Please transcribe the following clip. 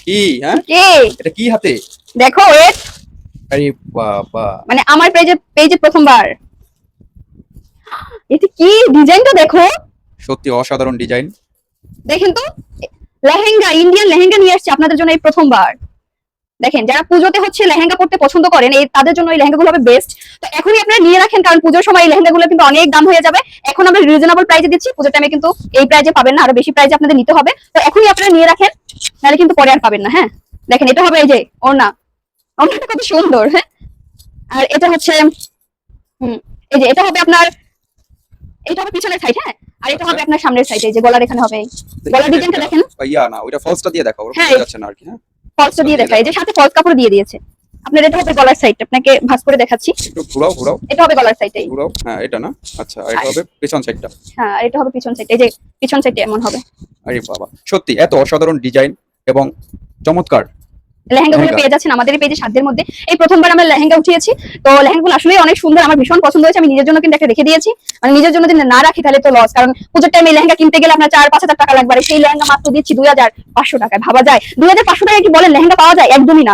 কি হ্যাঁ কে এটা কি হাতে? দেখো ওয়েট, আরে বাবা, মানে আমার পেজে প্রথমবার। এটা কি ডিজাইনটা দেখো, সত্যি অসাধারণ ডিজাইন। দেখেন তো, লেহেঙ্গা, ইন্ডিয়ান লেহেঙ্গা নিয়ে আসছে আপনাদের জন্য এই প্রথমবার। দেখেন, যারা পুজোতে হচ্ছে লেহেঙ্গা পরতে পছন্দ করেন, এই তাদের জন্য এই লেহেঙ্গাগুলো হবে বেস্ট। তো এখনই আপনারা নিয়ে রাখেন, কারণ পুজোর সময় এই লেহেঙ্গাগুলো কিন্তু অনেক দাম হয়ে যাবে। এখন আমরা রিজনেবল প্রাইসে দিচ্ছি, পুজোর টাইমে কিন্তু এই প্রাইসে পাবেন না, আরো বেশি প্রাইসে আপনাদের নিতে হবে। তো এখনই আপনারা নিয়ে রাখেন, নাহলে কিন্তু পরে আর পাবেন না। হ্যাঁ দেখেন, এটা হবে এই যে ওড়না, ওড়নাটা কত সুন্দর। হ্যাঁ, আর এটা হচ্ছে এই যে এটা হবে আপনার, এটা হবে পিছনের সাইড। হ্যাঁ, আর এটা হবে আপনার সামনের সাইড, এই যে গলার এখানে হবে, গলার ডিজাইনটা দেখেন। ইয়া না, ওইটা ফলসটা দিয়ে দেখাও, হ্যাঁ, বোঝা যাচ্ছে না আর কি। হ্যাঁ, ফলসটা দিয়ে দেখায়, এই যে সাথে ফলস কাপড় দিয়ে দিয়েছে। আপনার এটা হবে গলার সাইড, আপনাকে ভাঁজ করে দেখাচ্ছি। একটু ঘুরাও ঘুরাও এটা হবে গলার সাইডটাই। ঘুরাও। হ্যাঁ এটা না, আচ্ছা আর এটা হবে পেছন সাইডটা। হ্যাঁ, আর এটা হবে পিছন সাইড, এই যে পিছন সাইডটা এমন হবে। আরে বাবা, সত্যি এত অসাধারণ ডিজাইন এবং চমৎকার লেহেঙ্গাগুলো লেহেঙ্গা। পেয়ে যাচ্ছেন আমাদের এই পেজে সাধ্যের মধ্যে। এই প্রথমবার আমরা লেহেঙ্গা উঠিয়েছি, তো লেহেঙ্গাগুলো আসলে অনেক সুন্দর, আমার ভীষণ পছন্দ হয়েছে। আমি নিজের জন্য কিন্তু একটা রেখে দিয়েছি, মানে নিজের জন্য যদি না রাখি তাহলে তো লস, কারণ পুজোর টাইমে লেহেঙ্গা কিনতে গেলে আপনার 4-5 হাজার টাকা লাগবে, আর সেই লেহেঙ্গা মাত্র দিচ্ছি 2,500 টাকায়। ভাবা যায় 2,500 টাকায় কি বলেন লেহেঙ্গা পাওয়া যায়? একদমই না।